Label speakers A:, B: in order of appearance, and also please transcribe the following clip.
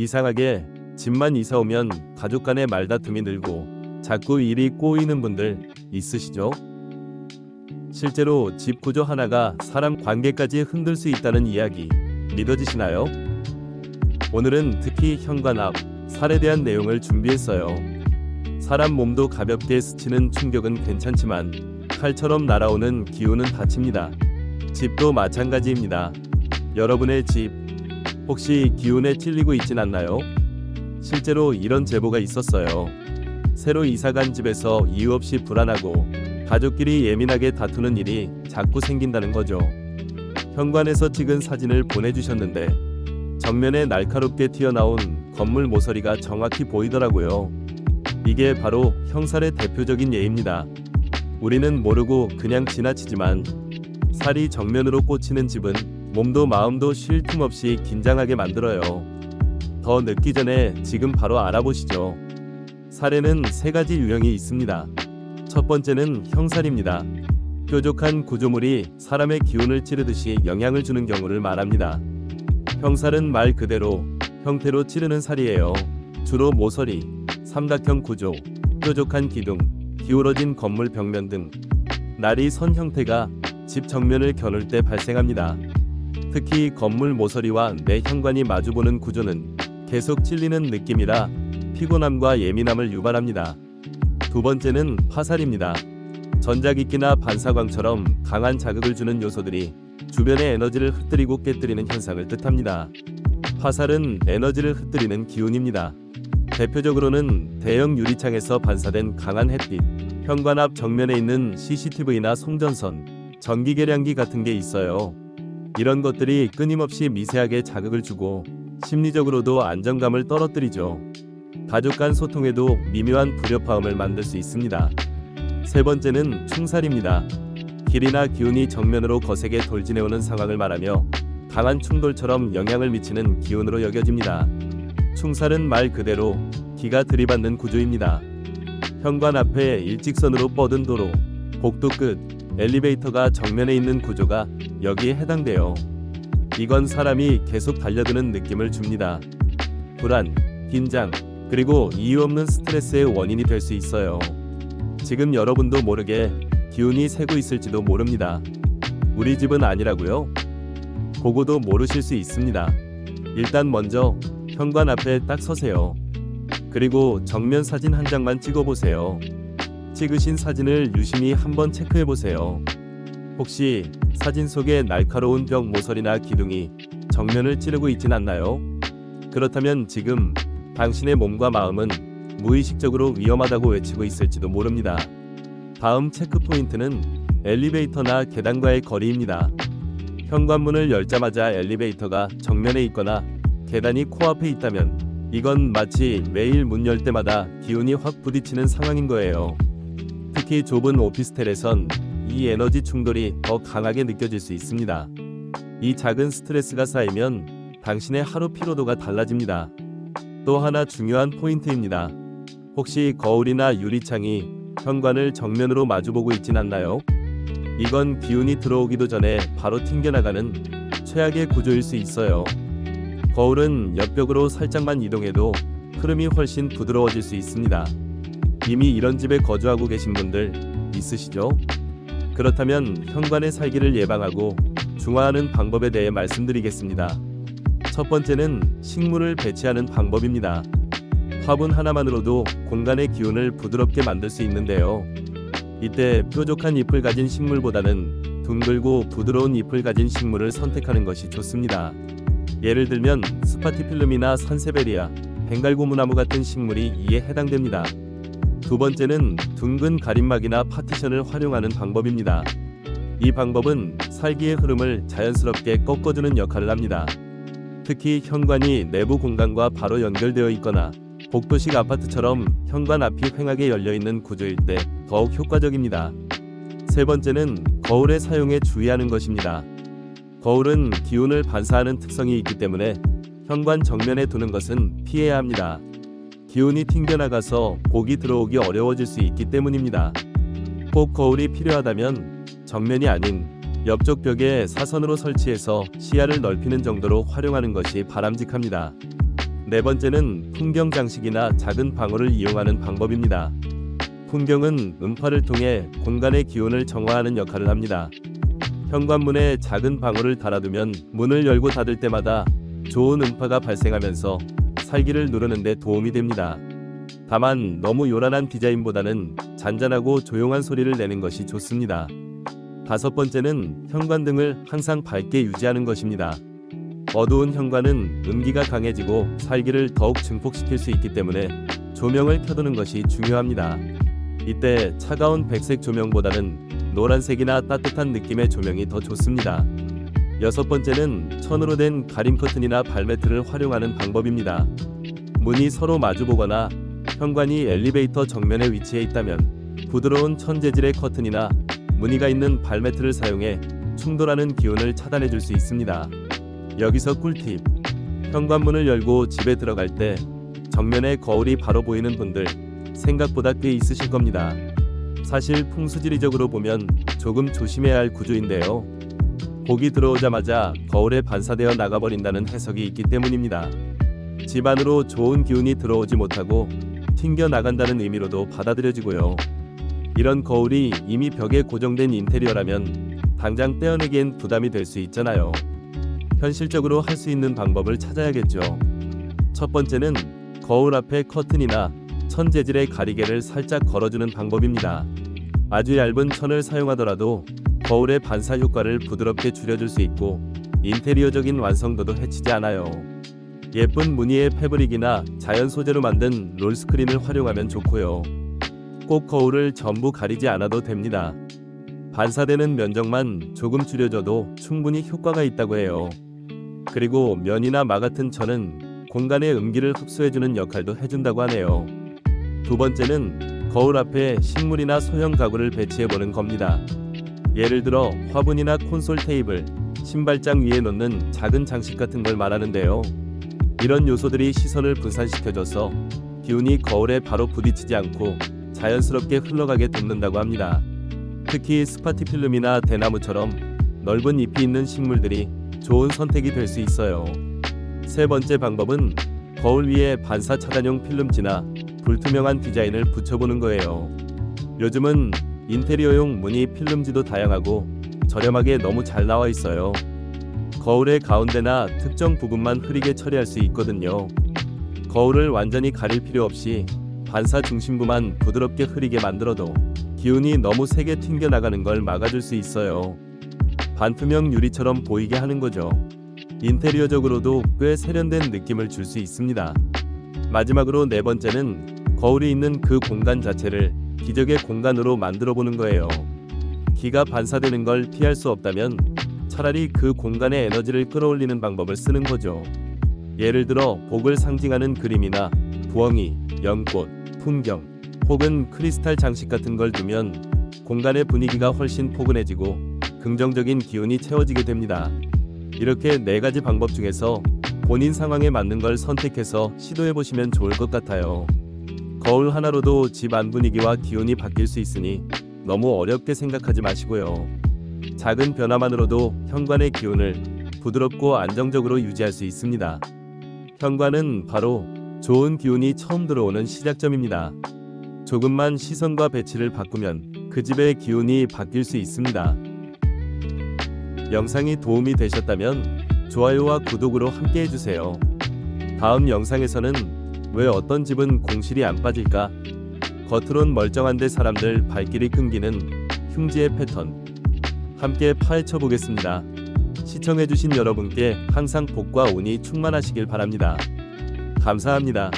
A: 이상하게 집만 이사 오면 가족 간의 말다툼이 늘고 자꾸 일이 꼬이는 분들 있으시죠? 실제로 집 구조 하나가 사람 관계까지 흔들 수 있다는 이야기 믿어지시나요? 오늘은 특히 현관앞 살에 대한 내용을 준비했어요. 사람 몸도 가볍게 스치는 충격은 괜찮지만 칼처럼 날아오는 기운은 다칩니다. 집도 마찬가지입니다. 여러분의 집 혹시 기운에 찔리고 있진 않나요? 실제로 이런 제보가 있었어요. 새로 이사간 집에서 이유 없이 불안하고 가족끼리 예민하게 다투는 일이 자꾸 생긴다는 거죠. 현관에서 찍은 사진을 보내주셨는데 정면에 날카롭게 튀어나온 건물 모서리가 정확히 보이더라고요. 이게 바로 형살의 대표적인 예입니다. 우리는 모르고 그냥 지나치지만 살이 정면으로 꽂히는 집은 몸도 마음도 쉴 틈 없이 긴장하게 만들어요. 더 늦기 전에 지금 바로 알아보시죠. 살에는 세 가지 유형이 있습니다. 첫 번째는 형살입니다. 뾰족한 구조물이 사람의 기운을 찌르듯이 영향을 주는 경우를 말합니다. 형살은 말 그대로 형태로 찌르는 살이에요. 주로 모서리, 삼각형 구조, 뾰족한 기둥, 기울어진 건물 벽면 등 날이 선 형태가 집 정면을 겨눌 때 발생합니다. 특히 건물 모서리와 내 현관이 마주보는 구조는 계속 찔리는 느낌이라 피곤함과 예민함을 유발합니다. 두 번째는 화살입니다. 전자기기나 반사광처럼 강한 자극을 주는 요소들이 주변의 에너지를 흩뜨리고 깨뜨리는 현상을 뜻합니다. 화살은 에너지를 흩뜨리는 기운입니다. 대표적으로는 대형 유리창에서 반사된 강한 햇빛, 현관 앞 정면에 있는 CCTV나 송전선, 전기계량기 같은 게 있어요. 이런 것들이 끊임없이 미세하게 자극을 주고 심리적으로도 안정감을 떨어뜨리죠. 가족 간 소통에도 미묘한 불협화음을 만들 수 있습니다. 세 번째는 충살입니다. 길이나 기운이 정면으로 거세게 돌진해오는 상황을 말하며 강한 충돌처럼 영향을 미치는 기운으로 여겨집니다. 충살은 말 그대로 기가 들이받는 구조입니다. 현관 앞에 일직선으로 뻗은 도로, 복도 끝, 엘리베이터가 정면에 있는 구조가 여기에 해당돼요. 이건 사람이 계속 달려드는 느낌을 줍니다. 불안, 긴장, 그리고 이유 없는 스트레스의 원인이 될 수 있어요. 지금 여러분도 모르게 기운이 새고 있을지도 모릅니다. 우리 집은 아니라고요? 보고도 모르실 수 있습니다. 일단 먼저 현관 앞에 딱 서세요. 그리고 정면 사진 한 장만 찍어보세요. 찍으신 사진을 유심히 한번 체크해보세요. 혹시 사진 속에 날카로운 벽 모서리나 기둥이 정면을 찌르고 있진 않나요? 그렇다면 지금 당신의 몸과 마음은 무의식적으로 위험하다고 외치고 있을지도 모릅니다. 다음 체크 포인트는 엘리베이터나 계단과의 거리입니다. 현관문을 열자마자 엘리베이터가 정면에 있거나 계단이 코앞에 있다면 이건 마치 매일 문 열 때마다 기운이 확 부딪히는 상황인 거예요. 특히 좁은 오피스텔에선 이 에너지 충돌이 더 강하게 느껴질 수 있습니다. 이 작은 스트레스가 쌓이면 당신의 하루 피로도가 달라집니다. 또 하나 중요한 포인트입니다. 혹시 거울이나 유리창이 현관을 정면으로 마주보고 있진 않나요? 이건 기운이 들어오기도 전에 바로 튕겨나가는 최악의 구조일 수 있어요. 거울은 옆벽으로 살짝만 이동해도 흐름이 훨씬 부드러워질 수 있습니다. 이미 이런 집에 거주하고 계신 분들 있으시죠? 그렇다면 현관의 살기를 예방하고 중화하는 방법에 대해 말씀드리겠습니다. 첫 번째는 식물을 배치하는 방법입니다. 화분 하나만으로도 공간의 기운을 부드럽게 만들 수 있는데요. 이때 뾰족한 잎을 가진 식물보다는 둥글고 부드러운 잎을 가진 식물을 선택하는 것이 좋습니다. 예를 들면 스파티필름이나 산세베리아, 벵갈고무나무 같은 식물이 이에 해당됩니다. 두 번째는 둥근 가림막이나 파티션을 활용하는 방법입니다. 이 방법은 살기의 흐름을 자연스럽게 꺾어주는 역할을 합니다. 특히 현관이 내부 공간과 바로 연결되어 있거나 복도식 아파트처럼 현관 앞이 휑하게 열려있는 구조일 때 더욱 효과적입니다. 세 번째는 거울의 사용에 주의하는 것입니다. 거울은 기운을 반사하는 특성이 있기 때문에 현관 정면에 두는 것은 피해야 합니다. 기운이 튕겨나가서 복이 들어오기 어려워질 수 있기 때문입니다. 꼭 거울이 필요하다면 정면이 아닌 옆쪽 벽에 사선으로 설치해서 시야를 넓히는 정도로 활용하는 것이 바람직합니다. 네 번째는 풍경 장식이나 작은 방울을 이용하는 방법입니다. 풍경은 음파를 통해 공간의 기온을 정화하는 역할을 합니다. 현관문에 작은 방울을 달아두면 문을 열고 닫을 때마다 좋은 음파가 발생하면서 살기를 누르는 데 도움이 됩니다. 다만 너무 요란한 디자인보다는 잔잔하고 조용한 소리를 내는 것이 좋습니다. 다섯 번째는 현관등을 항상 밝게 유지하는 것입니다. 어두운 현관은 음기가 강해지고 살기를 더욱 증폭시킬 수 있기 때문에 조명을 켜두는 것이 중요합니다. 이때 차가운 백색 조명보다는 노란색이나 따뜻한 느낌의 조명이 더 좋습니다. 여섯 번째는 천으로 된 가림 커튼이나 발매트를 활용하는 방법입니다. 문이 서로 마주보거나 현관이 엘리베이터 정면에 위치해 있다면 부드러운 천 재질의 커튼이나 무늬가 있는 발매트를 사용해 충돌하는 기운을 차단해 줄 수 있습니다. 여기서 꿀팁. 현관문을 열고 집에 들어갈 때 정면에 거울이 바로 보이는 분들 생각보다 꽤 있으실 겁니다. 사실 풍수지리적으로 보면 조금 조심해야 할 구조인데요. 복이 들어오자마자 거울에 반사되어 나가버린다는 해석이 있기 때문입니다. 집 안으로 좋은 기운이 들어오지 못하고 튕겨 나간다는 의미로도 받아들여지고요. 이런 거울이 이미 벽에 고정된 인테리어라면 당장 떼어내기엔 부담이 될 수 있잖아요. 현실적으로 할 수 있는 방법을 찾아야겠죠. 첫 번째는 거울 앞에 커튼이나 천 재질의 가리개를 살짝 걸어주는 방법입니다. 아주 얇은 천을 사용하더라도 거울의 반사 효과를 부드럽게 줄여줄 수 있고 인테리어적인 완성도도 해치지 않아요. 예쁜 무늬의 패브릭이나 자연 소재로 만든 롤스크린을 활용하면 좋고요. 꼭 거울을 전부 가리지 않아도 됩니다. 반사되는 면적만 조금 줄여줘도 충분히 효과가 있다고 해요. 그리고 면이나 마 같은 천은 공간의 음기를 흡수해주는 역할도 해준다고 하네요. 두 번째는 거울 앞에 식물이나 소형 가구를 배치해보는 겁니다. 예를 들어 화분이나 콘솔 테이블, 신발장 위에 놓는 작은 장식 같은 걸 말하는데요. 이런 요소들이 시선을 분산시켜줘서 기운이 거울에 바로 부딪히지 않고 자연스럽게 흘러가게 돕는다고 합니다. 특히 스파티필름이나 대나무처럼 넓은 잎이 있는 식물들이 좋은 선택이 될 수 있어요. 세 번째 방법은 거울 위에 반사 차단용 필름지나 불투명한 디자인을 붙여보는 거예요. 요즘은 인테리어용 무늬 필름지도 다양하고 저렴하게 너무 잘 나와 있어요. 거울의 가운데나 특정 부분만 흐리게 처리할 수 있거든요. 거울을 완전히 가릴 필요 없이 반사 중심부만 부드럽게 흐리게 만들어도 기운이 너무 세게 튕겨나가는 걸 막아줄 수 있어요. 반투명 유리처럼 보이게 하는 거죠. 인테리어적으로도 꽤 세련된 느낌을 줄 수 있습니다. 마지막으로 네 번째는 거울이 있는 그 공간 자체를 기적의 공간으로 만들어 보는 거예요. 기가 반사되는 걸 피할 수 없다면 차라리 그 공간의 에너지를 끌어올리는 방법을 쓰는 거죠. 예를 들어 복을 상징하는 그림이나 부엉이, 연꽃, 풍경, 혹은 크리스탈 장식 같은 걸 두면 공간의 분위기가 훨씬 포근해지고 긍정적인 기운이 채워지게 됩니다. 이렇게 네 가지 방법 중에서 본인 상황에 맞는 걸 선택해서 시도해보시면 좋을 것 같아요. 거울 하나로도 집 안 분위기와 기운이 바뀔 수 있으니 너무 어렵게 생각하지 마시고요. 작은 변화만으로도 현관의 기운을 부드럽고 안정적으로 유지할 수 있습니다. 현관은 바로 좋은 기운이 처음 들어오는 시작점입니다. 조금만 시선과 배치를 바꾸면 그 집의 기운이 바뀔 수 있습니다. 영상이 도움이 되셨다면 좋아요와 구독으로 함께 해주세요. 다음 영상에서는 왜 어떤 집은 공실이 안 빠질까? 겉으론 멀쩡한데 사람들 발길이 끊기는 흉지의 패턴 함께 파헤쳐 보겠습니다. 시청해주신 여러분께 항상 복과 운이 충만하시길 바랍니다. 감사합니다.